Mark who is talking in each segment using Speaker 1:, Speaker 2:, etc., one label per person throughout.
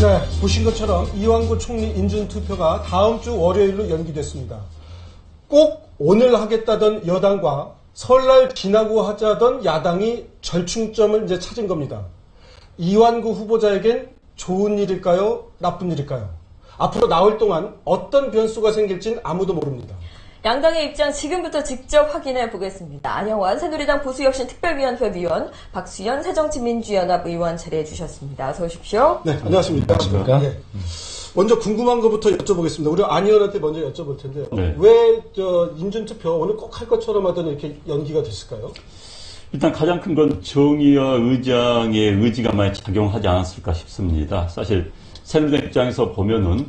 Speaker 1: 네, 보신 것처럼 이완구 총리 인준투표가 다음 주 월요일로 연기됐습니다. 꼭 오늘 하겠다던 여당과 설날 지나고 하자던 야당이 절충점을 이제 찾은 겁니다. 이완구 후보자에겐 좋은 일일까요? 나쁜 일일까요? 앞으로 나올 동안 어떤 변수가 생길진 아무도 모릅니다.
Speaker 2: 양당의 입장 지금부터 직접 확인해 보겠습니다. 안영환 새누리당 보수혁신특별위원회 위원, 박수현 새정치민주연합 의원 자리해 주셨습니다. 어서 오십시오.
Speaker 1: 네, 안녕하십니까. 네. 먼저 궁금한 것부터 여쭤보겠습니다. 우리 안 의원한테 먼저 여쭤볼 텐데요. 네. 왜 인준투표 오늘 꼭 할 것처럼 하더니 이렇게 연기가 됐을까요?
Speaker 3: 일단 가장 큰 건 정의와 의장의 의지가 많이 작용하지 않았을까 싶습니다. 사실 새누리당 입장에서 보면은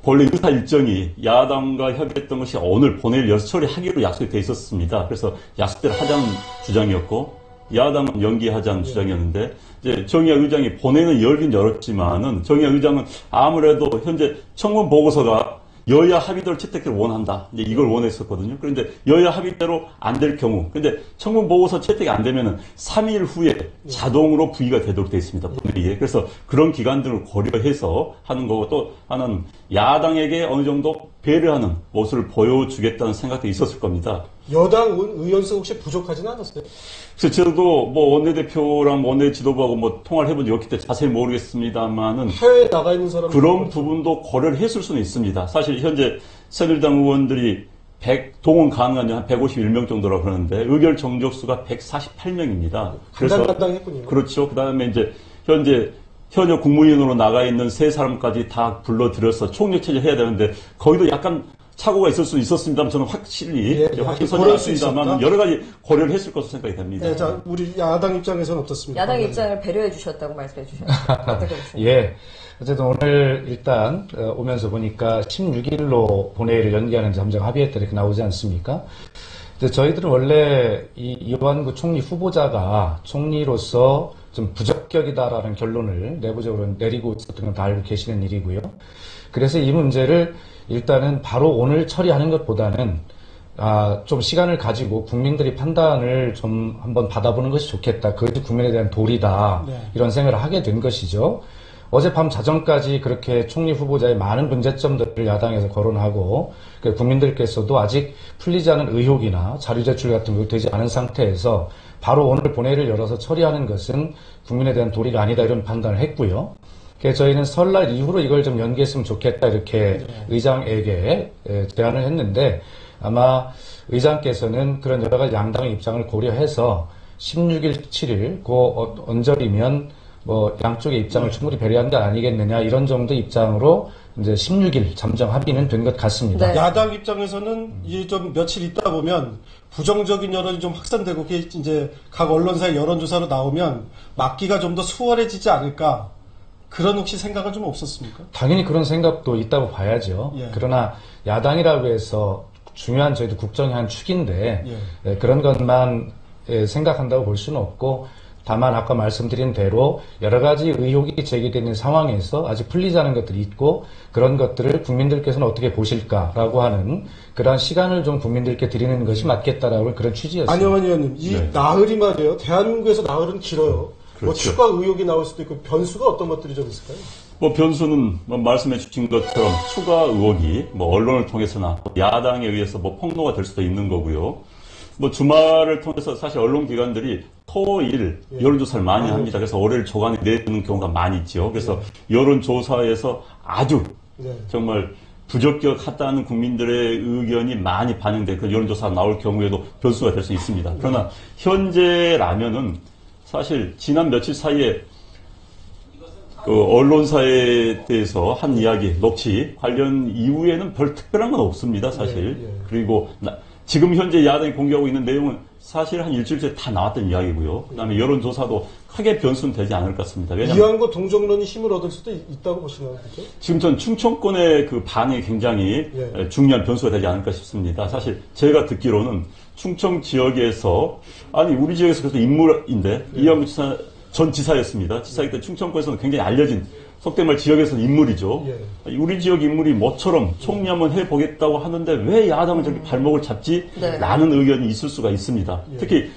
Speaker 3: 본래 의사 일정이 야당과 협의했던 것이 오늘 본회의를 처리하기로 약속이 돼 있었습니다. 그래서 약속대로 하자는 주장이었고, 야당은 연기하자는 주장이었는데, 이제 정의와 의장이 본회의는 열긴 열었지만은, 정의와 의장은 아무래도 현재 청문 보고서가 여야 합의대로 채택을 원한다. 이제 이걸 원했었거든요. 그런데 여야 합의대로 안 될 경우, 근데 청문 보고서 채택이 안 되면은 3일 후에 자동으로 부의가 되도록 되어 있습니다. 본회의에. 그래서 그런 기간들을 고려해서 하는 거고, 또 하나는 야당에게 어느 정도 배려하는 모습을 보여주겠다는 생각도 있었을 겁니다.
Speaker 1: 여당 의원수 혹시 부족하진 않았어요?
Speaker 3: 그래서 저도 원내대표랑 원내 지도부하고 통화를 해본 적이 없기 때문에 자세히 모르겠습니다만은
Speaker 1: 해외에 나가 있는 사람
Speaker 3: 그런 부분도 고려를 했을 수는 있습니다. 사실 현재 새누리당 의원들이 동원 가능한 한 151명 정도라고 그러는데 의결 정족수가 148명입니다. 그래서
Speaker 1: 간당했군요.
Speaker 3: 그렇죠. 그다음에 이제 현역 국무위원으로 나가 있는 세 사람까지 다 불러들여서 총력 체제 해야 되는데 거기도 약간 착오가 있을 수 있었습니다만 저는 확실히 선언했습니다만 여러 가지 고려를 했을 것으로 생각이 됩니다.
Speaker 1: 네, 자, 우리 야당 입장에서는 어떻습니까?
Speaker 2: 야당 입장을 배려해 주셨다고 말씀해 주셨어요. 어떻게 보십니까?
Speaker 4: 예. 어쨌든 오늘 일단 오면서 보니까 16일로 본회의를 연기하는 잠정 합의했다 이렇게 나오지 않습니까? 근데 저희들은 원래 이 이완구 총리 후보자가 총리로서 좀 부적격이다라는 결론을 내부적으로 내리고 있었던 건 다 알고 계시는 일이고요. 그래서 이 문제를 일단은 바로 오늘 처리하는 것보다는 좀 시간을 가지고 국민들이 판단을 좀 한번 받아보는 것이 좋겠다. 그것이 국민에 대한 도리다. 네. 이런 생각을 하게 된 것이죠. 어젯밤 자정까지 그렇게 총리 후보자의 많은 문제점들을 야당에서 거론하고 국민들께서도 아직 풀리지 않은 의혹이나 자료 제출 같은 거 되지 않은 상태에서 바로 오늘 본회의를 열어서 처리하는 것은 국민에 대한 도리가 아니다 이런 판단을 했고요. 그래서 저희는 설날 이후로 이걸 좀 연기했으면 좋겠다 이렇게 의장에게 제안을 했는데 아마 의장께서는 그런 여러 가지 양당의 입장을 고려해서 16일, 7일 그 언저리면 양쪽의 입장을 충분히 배려한 게 아니겠느냐 이런 정도 입장으로 이제 16일 잠정 합의는 된 것 같습니다.
Speaker 1: 네. 야당 입장에서는 이제 좀 며칠 있다 보면 부정적인 여론이 좀 확산되고 그게 이제 각 언론사의 여론조사로 나오면 막기가 좀 더 수월해지지 않을까. 그런 혹시 생각은 좀 없었습니까?
Speaker 4: 당연히 그런 생각도 있다고 봐야죠. 예. 그러나 야당이라고 해서 중요한 저희도 국정의 한 축인데 그런 것만 생각한다고 볼 수는 없고 다만 아까 말씀드린 대로 여러 가지 의혹이 제기되는 상황에서 아직 풀리지 않은 것들이 있고 그런 것들을 국민들께서는 어떻게 보실까라고 하는 그런 시간을 좀 국민들께 드리는 것이 맞겠다라고 그런 취지였습니다.
Speaker 1: 안영환 의원님, 이 나흘이 말이에요. 대한민국에서 나흘은 길어요. 그렇죠. 추가 의혹이 나올 수도 있고 변수가 어떤 것들이 좀 있을까요?
Speaker 3: 변수는 말씀해 주신 것처럼 추가 의혹이 언론을 통해서나 야당에 의해서 폭로가 될 수도 있는 거고요. 주말을 통해서 사실 언론기관들이 토일 여론조사를 많이 합니다. 그래서 월요일 조간에 내는 경우가 많이 있죠. 그래서 여론조사에서 아주 정말 부적격하다는 국민들의 의견이 많이 반영돼 그 여론조사가 나올 경우에도 변수가 될 수 있습니다. 그러나 현재라면은 사실 지난 며칠 사이에 언론사에 대해서 한 이야기, 녹취 관련 이후에는 별 특별한 건 없습니다, 사실. 그리고 지금 현재 야당이 공개하고 있는 내용은 사실 한 일주일 전에 다 나왔던 이야기고요. 그다음에 여론조사도 크게 변수는 되지 않을 것 같습니다.
Speaker 1: 이완구 동정론이 힘을 얻을 수도 있다고 보시나요? 그렇죠?
Speaker 3: 지금 전 충청권의 그 반응이 굉장히 중요한 변수가 되지 않을까 싶습니다. 사실 제가 듣기로는 충청 지역에서 우리 지역에서 그래도 인물인데 이완구 전 지사였습니다. 지사이기 때문에 충청권에서는 굉장히 알려진 속된 말 지역에서는 인물이죠. 우리 지역 인물이 모처럼 총리 한번 해보겠다고 하는데 왜 야당은 저렇게 발목을 잡지? 라는 의견이 있을 수가 있습니다. 특히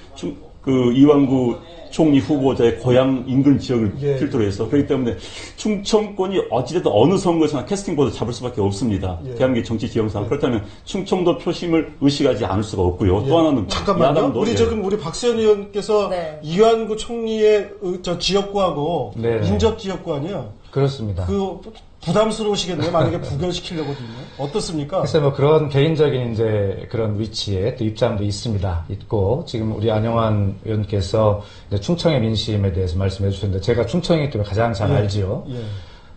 Speaker 3: 그 이완구 총리 후보자의 고향 인근 지역을
Speaker 1: 예.
Speaker 3: 필두로 해서 그렇기 때문에 충청권이 어찌됐든 어느 선거에서나 캐스팅보드 잡을 수밖에 없습니다.
Speaker 1: 예.
Speaker 3: 대한민국의 정치 지형상. 그렇다면 충청도 표심을 의식하지 않을 수가 없고요. 또 하나는
Speaker 1: 잠깐만요.
Speaker 3: 야당도
Speaker 1: 우리
Speaker 3: 예.
Speaker 1: 지금 우리 박수현 의원께서
Speaker 2: 네.
Speaker 1: 이완구 총리의 저 지역구하고
Speaker 4: 네.
Speaker 1: 인접 지역구 아니에요?
Speaker 4: 그렇습니다.
Speaker 1: 그 부담스러우시겠네요. 만약에 부결시키려거든요. 어떻습니까?
Speaker 4: 글쎄 뭐 그런 개인적인 이제 그런 위치에 또 입장도 있고 지금 우리 안영환 의원께서 이제 충청의 민심에 대해서 말씀해 주셨는데 제가 충청이기 때문에 가장 잘 알지요.
Speaker 1: 예.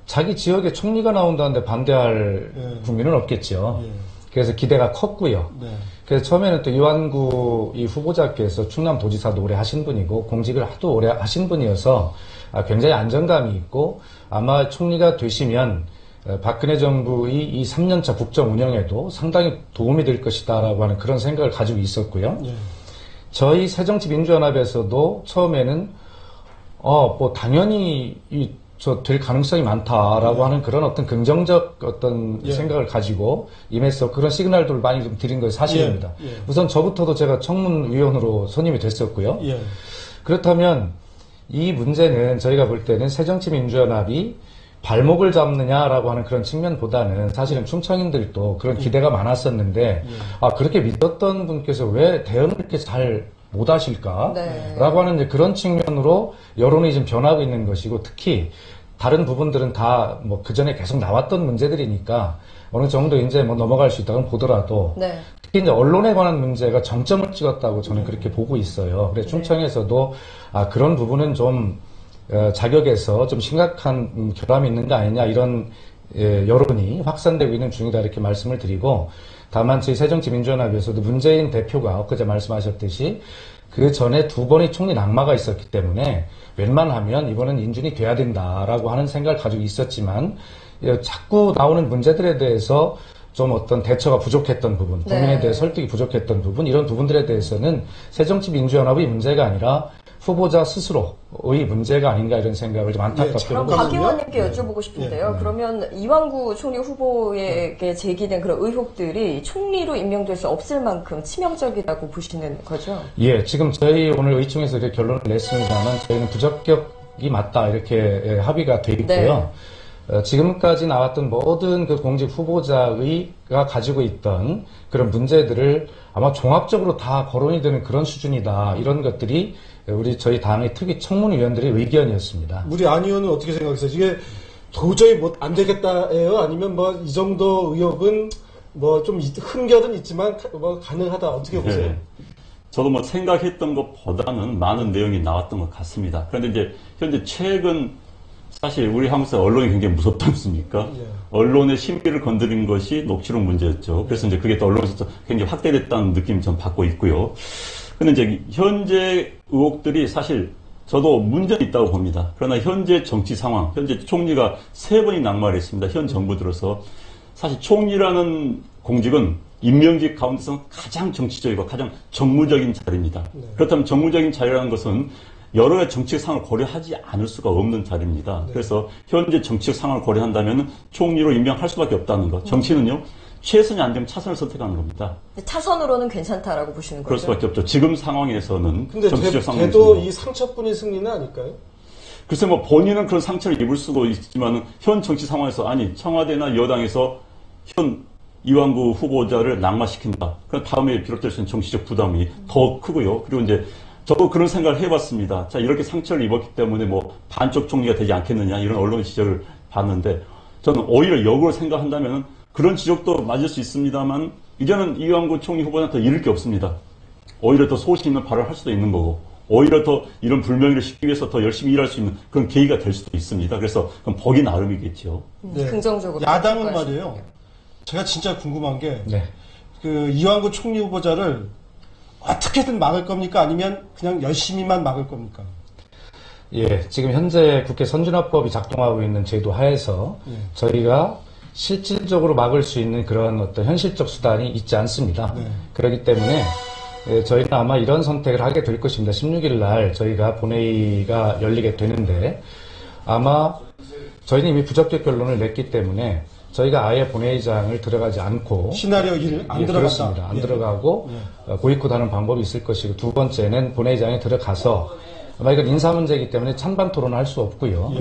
Speaker 4: 자기 지역에 총리가 나온다는데 반대할
Speaker 1: 예.
Speaker 4: 국민은 없겠죠.
Speaker 1: 예.
Speaker 4: 그래서 기대가 컸고요.
Speaker 1: 네.
Speaker 4: 그래서 처음에는 또 이완구 이 후보자께서 충남도지사도 오래 하신 분이고 공직을 하도 오래 하신 분이어서 굉장히 안정감이 있고 아마 총리가 되시면 박근혜 정부의 이 3년차 국정 운영에도 상당히 도움이 될 것이다라고 하는 그런 생각을 가지고 있었고요.
Speaker 1: 예.
Speaker 4: 저희 새정치민주연합에서도 처음에는 뭐 당연히 될 가능성이 많다라고 하는 그런 어떤 긍정적 어떤
Speaker 1: 예.
Speaker 4: 생각을 가지고 임해서 그런 시그널들을 많이 좀 드린 것이 사실입니다.
Speaker 1: 예. 예.
Speaker 4: 우선 저부터도 제가 청문위원으로 선임이 됐었고요.
Speaker 1: 예.
Speaker 4: 그렇다면 이 문제는 저희가 볼 때는 새정치민주연합이 발목을 잡느냐라고 하는 그런 측면보다는 사실은 충청인들도 그런 기대가 많았었는데 그렇게 믿었던 분께서 왜 대응을 이렇게 잘 못하실까?
Speaker 2: 네.
Speaker 4: 라고 하는 이제 그런 측면으로 여론이 지금 변하고 있는 것이고 특히 다른 부분들은 다 뭐 그전에 계속 나왔던 문제들이니까 어느 정도 이제 뭐 넘어갈 수 있다고 보더라도
Speaker 2: 네.
Speaker 4: 특히 이제 언론에 관한 문제가 정점을 찍었다고 저는 그렇게 보고 있어요. 그래서 충청에서도 그런 부분은 좀 자격에서 좀 심각한 결함이 있는 거 아니냐 이런 여론이 확산되고 있는 중이다 이렇게 말씀을 드리고 다만 저희 새정치민주연합에서도 문재인 대표가 엊그제 말씀하셨듯이 그 전에 두 번의 총리 낙마가 있었기 때문에 웬만하면 이번엔 인준이 돼야 된다라고 하는 생각을 가지고 있었지만 자꾸 나오는 문제들에 대해서 좀 어떤 대처가 부족했던 부분, 국민에
Speaker 2: 네.
Speaker 4: 대해 설득이 부족했던 부분, 이런 부분들에 대해서는 새정치민주연합의 문제가 아니라 후보자 스스로의 문제가 아닌가 이런 생각을 좀 안타깝게
Speaker 2: 그럼
Speaker 4: 하고
Speaker 2: 박
Speaker 4: 있습니다.
Speaker 2: 의원님께 여쭤보고 싶은데요. 그러면 이완구 총리 후보에게 제기된 그런 의혹들이 총리로 임명될 수 없을 만큼 치명적이라고 보시는 거죠?
Speaker 4: 예, 지금 저희 오늘 의총에서 이렇게 결론을 냈습니다만 저희는 부적격이 맞다 이렇게 합의가 돼 있고요. 지금까지 나왔던 모든 그 공직 후보자가 가지고 있던 그런 문제들을 아마 종합적으로 다 거론이 되는 그런 수준이다. 이런 것들이 저희 당의 특히 청문위원들의 의견이었습니다.
Speaker 1: 우리 안 의원은 어떻게 생각하세요? 이게 도저히 안 되겠다예요? 아니면 뭐 이 정도 의혹은 뭐 좀 흠결은 있지만 뭐 가능하다. 어떻게 보세요?
Speaker 3: 네. 저도 뭐 생각했던 것보다는 많은 내용이 나왔던 것 같습니다. 그런데 이제 현재 최근 사실 우리 한국사 언론이 굉장히 무섭지 않습니까?
Speaker 1: 예.
Speaker 3: 언론의 신비를 건드린 것이 녹취록 문제였죠. 그래서 이제 그게 또 언론에서 굉장히 확대됐다는 느낌을 전 받고 있고요. 근데 이제 현재 의혹들이 사실 저도 문제는 있다고 봅니다. 그러나 현재 정치 상황, 현재 총리가 3번이 낙마를 했습니다. 현 정부 들어서. 사실 총리라는 공직은 임명직 가운데서 가장 정치적이고 가장 정무적인 자리입니다. 그렇다면 정무적인 자리라는 것은 여러 가지 정치적 상황을 고려하지 않을 수가 없는 자리입니다. 그래서 현재 정치적 상황을 고려한다면 총리로 임명할 수밖에 없다는 것. 정치는요, 최선이 안 되면 차선을 선택하는 겁니다.
Speaker 2: 차선으로는 괜찮다라고 보시는 거죠?
Speaker 3: 그럴 수밖에 없죠. 지금 상황에서는
Speaker 1: 근데
Speaker 3: 정치적
Speaker 1: 돼도
Speaker 3: 상황에서는.
Speaker 1: 이 상처뿐인 승리는 아닐까요?
Speaker 3: 글쎄 뭐 본인은 그런 상처를 입을 수도 있지만은 현 정치 상황에서 아니 청와대나 여당에서 현 이완구 후보자를 낙마시킨다. 그럼 다음에 비롯될 수 있는 정치적 부담이 더 크고요. 그리고 이제 저도 그런 생각을 해봤습니다. 자, 이렇게 상처를 입었기 때문에 뭐 반쪽 총리가 되지 않겠느냐 이런 언론 지적을 봤는데 저는 오히려 역으로 생각한다면 그런 지적도 맞을 수 있습니다만 이제는 이완구 총리 후보자한테 잃을 게 없습니다. 오히려 더 소신 있는 발언을 할 수도 있는 거고 오히려 더 이런 불명예를 싣기 위해서 더 열심히 일할 수 있는 그런 계기가 될 수도 있습니다. 그래서 그건 보기 나름이겠죠.
Speaker 2: 긍정적으로.
Speaker 1: 야당은 말이에요. 제가 진짜 궁금한 게
Speaker 4: 네.
Speaker 1: 그 이완구 총리 후보자를 어떻게든 막을 겁니까? 아니면 그냥 열심히만 막을 겁니까?
Speaker 4: 예, 지금 현재 국회 선진화법이 작동하고 있는 제도 하에서 저희가 실질적으로 막을 수 있는 그런 어떤 현실적 수단이 있지 않습니다. 그렇기 때문에 저희는 아마 이런 선택을 하게 될 것입니다. 16일 날 저희가 본회의가 열리게 되는데 아마 저희는 이미 부적격 결론을 냈기 때문에 저희가 아예 본회의장을 들어가지 않고
Speaker 1: 시나리오 1 안
Speaker 4: 예,
Speaker 1: 들어갔다.
Speaker 4: 그렇습니다. 안 들어가고 보이콧하는 방법이 있을 것이고 두 번째는 본회의장에 들어가서 아마 이건 인사 문제이기 때문에 찬반 토론을 할 수 없고요.